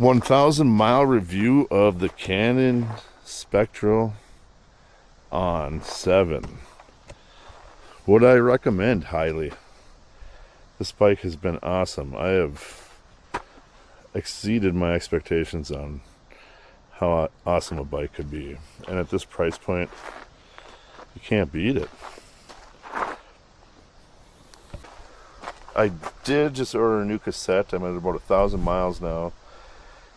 1,000 mile review of the Canyon Spectral on 7. Would I recommend highly? This bike has been awesome. I have exceeded my expectations on how awesome a bike could be. And at this price point, you can't beat it. I did just order a new cassette. I'm at about 1,000 miles now.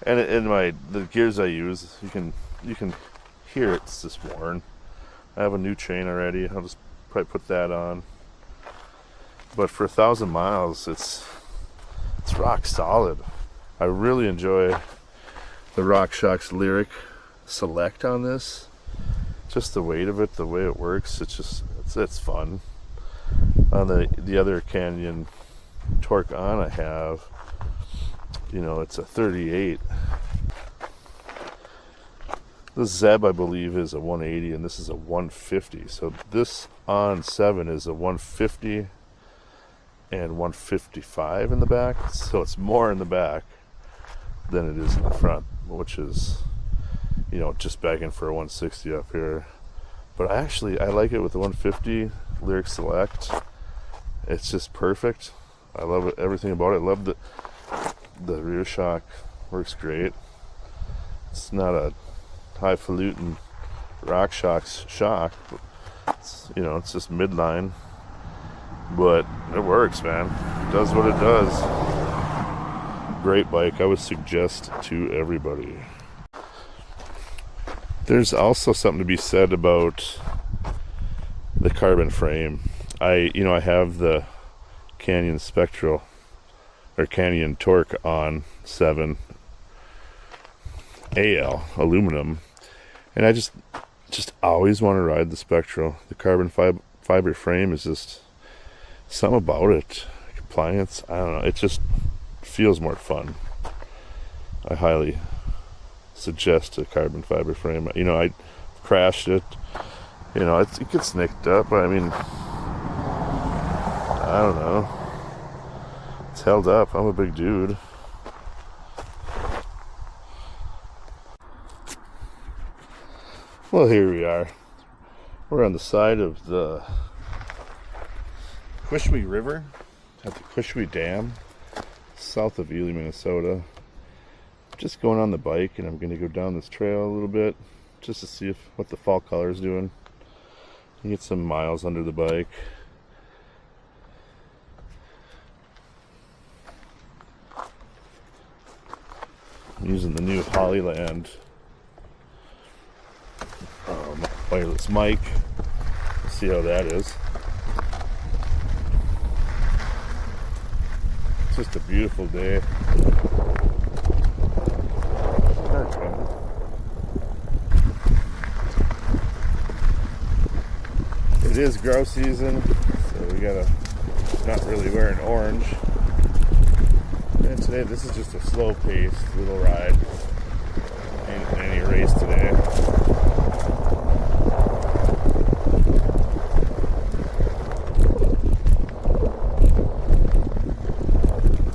And in the gears I use, you can hear it's just worn. I have a new chain already. I'll just probably put that on. But for 1,000 miles, it's rock solid. I really enjoy the RockShox Lyric Select on this. Just the weight of it, the way it works, it's fun. On the other Canyon Torque On I have, it's a 38. This Zeb, I believe, is a 180, and this is a 150. So this On 7 is a 150 and 155 in the back. So it's more in the back than it is in the front, which is, just begging for a 160 up here. But I like it with the 150 Lyric Select. It's just perfect. I love it, everything about it. I love the rear shock, works great. It's not a highfalutin RockShox shock. It's just midline, but it works, man. It does what it does. Great bike. I would suggest to everybody. There's also something to be said about the carbon frame. I have the Canyon Spectral or Canyon Torque On 7 AL aluminum, and I just always want to ride the Spectral. The carbon fiber frame is just something about it. Compliance, I don't know, it just feels more fun. I highly suggest a carbon fiber frame. I crashed it. It gets nicked up, but I mean, I don't know. It's held up. I'm a big dude. Well, here we are. We're on the side of the Quishwe River at the Quishwe Dam, south of Ely, Minnesota. Just going on the bike, and I'm going to go down this trail a little bit just to see what the fall color is doing. And get some miles under the bike. I'm using the new HOLLYLAND wireless mic. Let's see how that is. It's just a beautiful day. Okay. It is grow season, so we gotta not really wearing orange. And today, this is just a slow-paced little ride. Ain't any race today.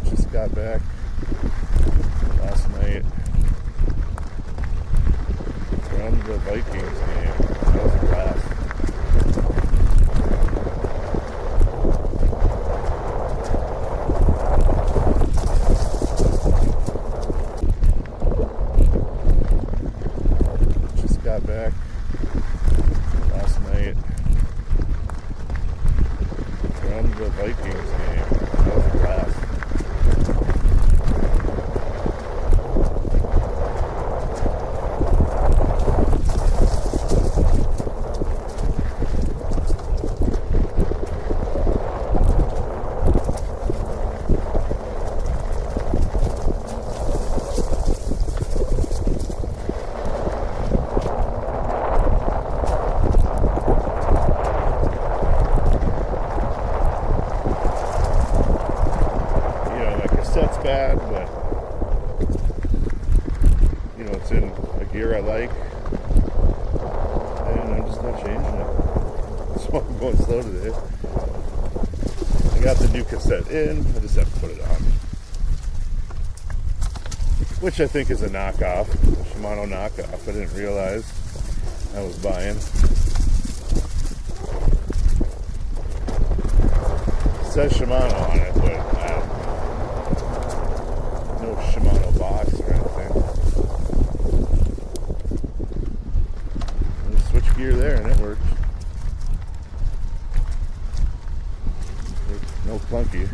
Just got back last night from the Vikings game. That was a blast. Back last night from the Vikings game. That was a blast. Bad, but it's in a gear I like, and I'm just not changing it. So I'm going slow today. I got the new cassette in, I just have to put it on. which I think is a knockoff, a Shimano knockoff. I didn't realize I was buying. It says Shimano on it, but no Shimano box or anything. Switch gear there and it worked. No clunky.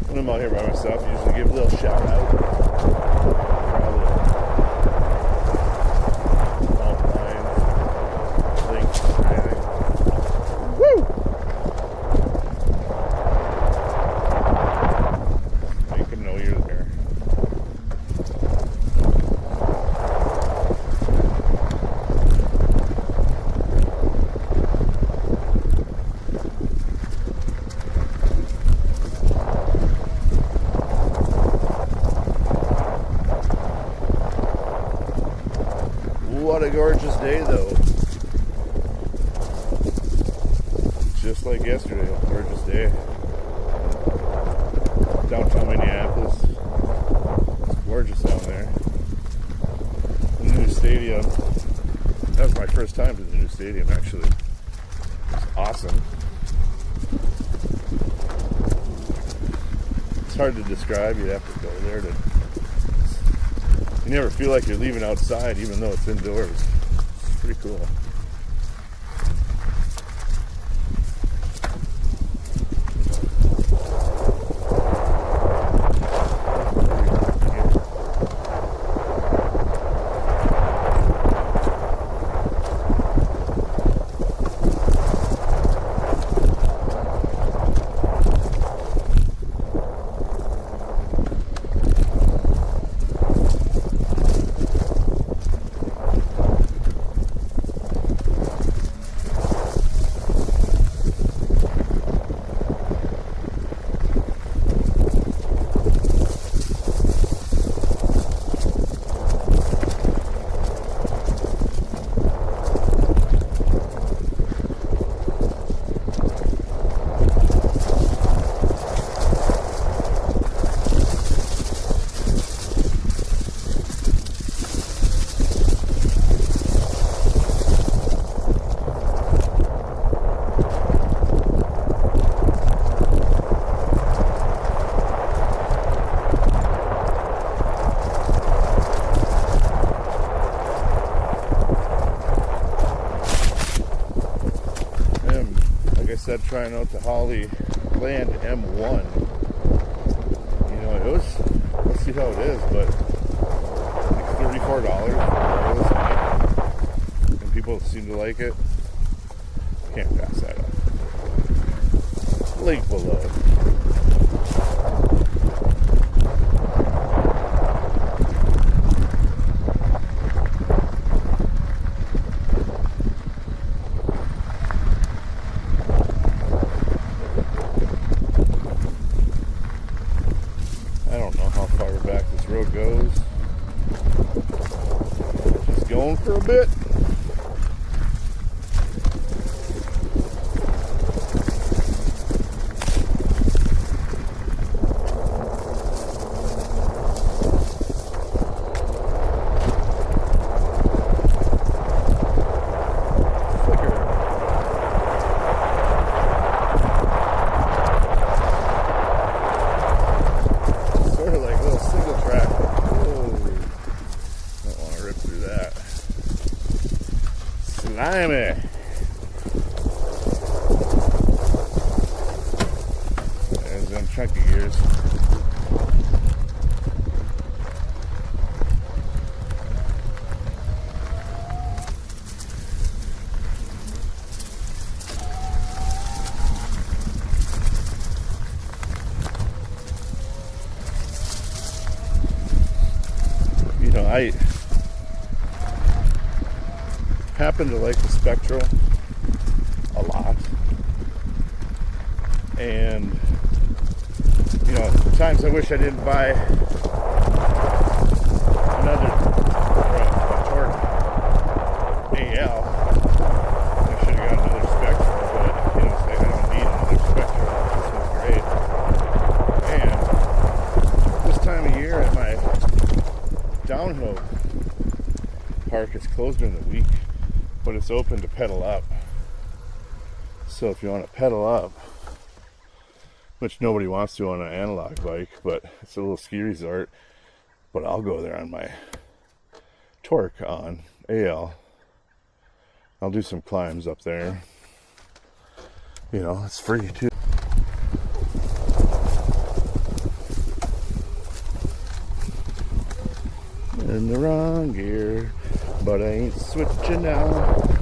When I'm out here by myself, I usually give a little shout out. What a gorgeous day, though. Just like yesterday, a gorgeous day. Downtown Minneapolis. It's gorgeous down there. The new stadium. That was my first time to the new stadium, actually. It's awesome. It's hard to describe. You'd have to go there to... You never feel like you're leaving outside, even though it's indoors. It's pretty cool. Trying out the HOLLYLAND M1. You know, it was, let's see how it is, but like $34 for this, and people seem to like it. Can't pass that up. Link below. Goes. Just going for a bit. Slimy. There's them chunky gears. You know, I happen to like the Spectral a lot, and you know, times I wish I didn't buy another downhill park is closed during the week, but it's open to pedal up. So if you want to pedal up, which nobody wants to on an analog bike, but it's a little ski resort, but I'll go there on my Torque on AL. I'll do some climbs up there. You know, it's free too. In the wrong gear, but I ain't switching now.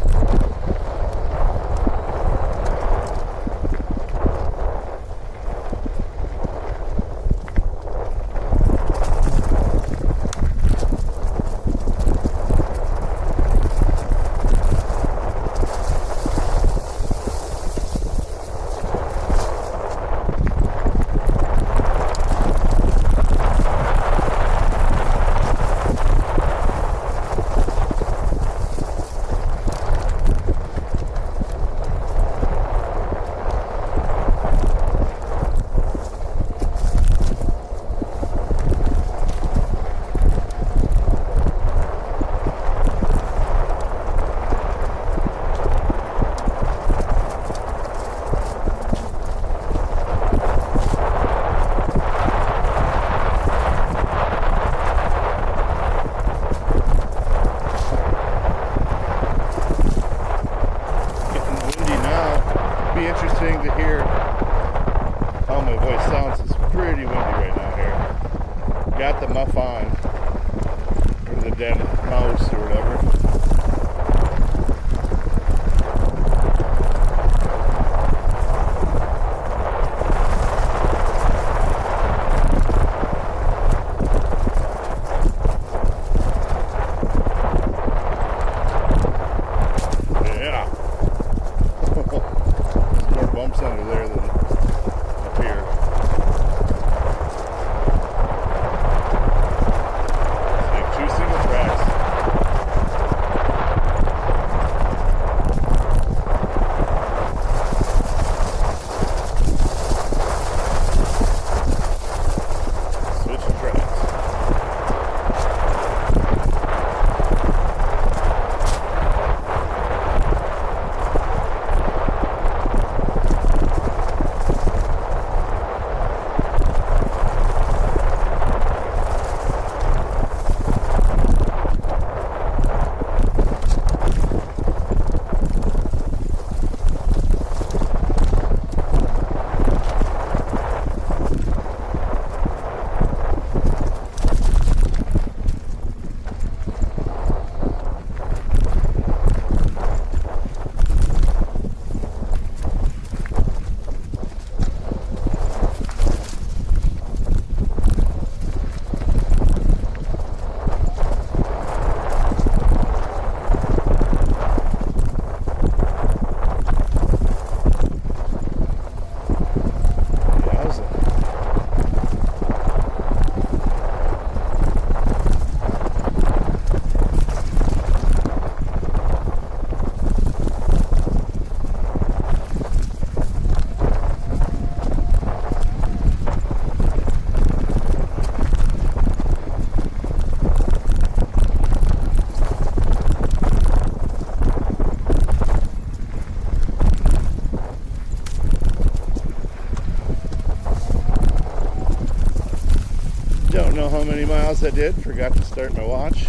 Don't know how many miles I did, forgot to start my watch.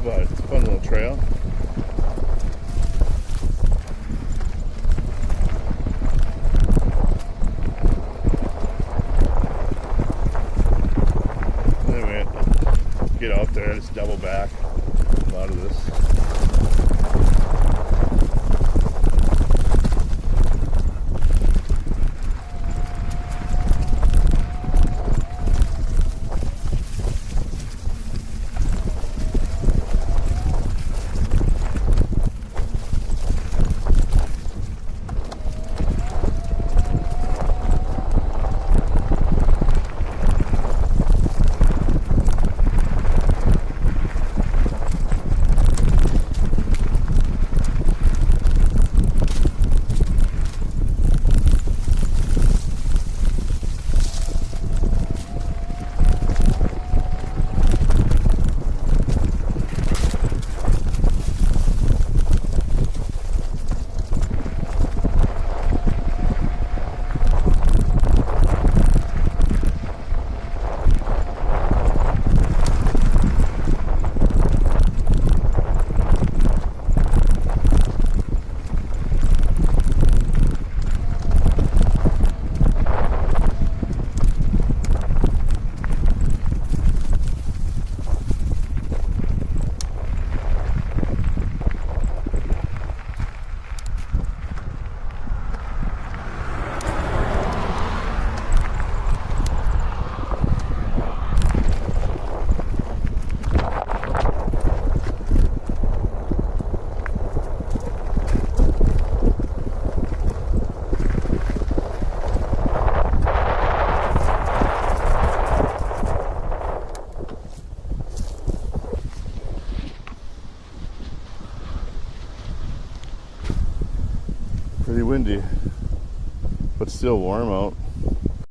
But it's a fun little trail. Anyway, get out there, just double back a lot of this. Pretty windy, but still warm out.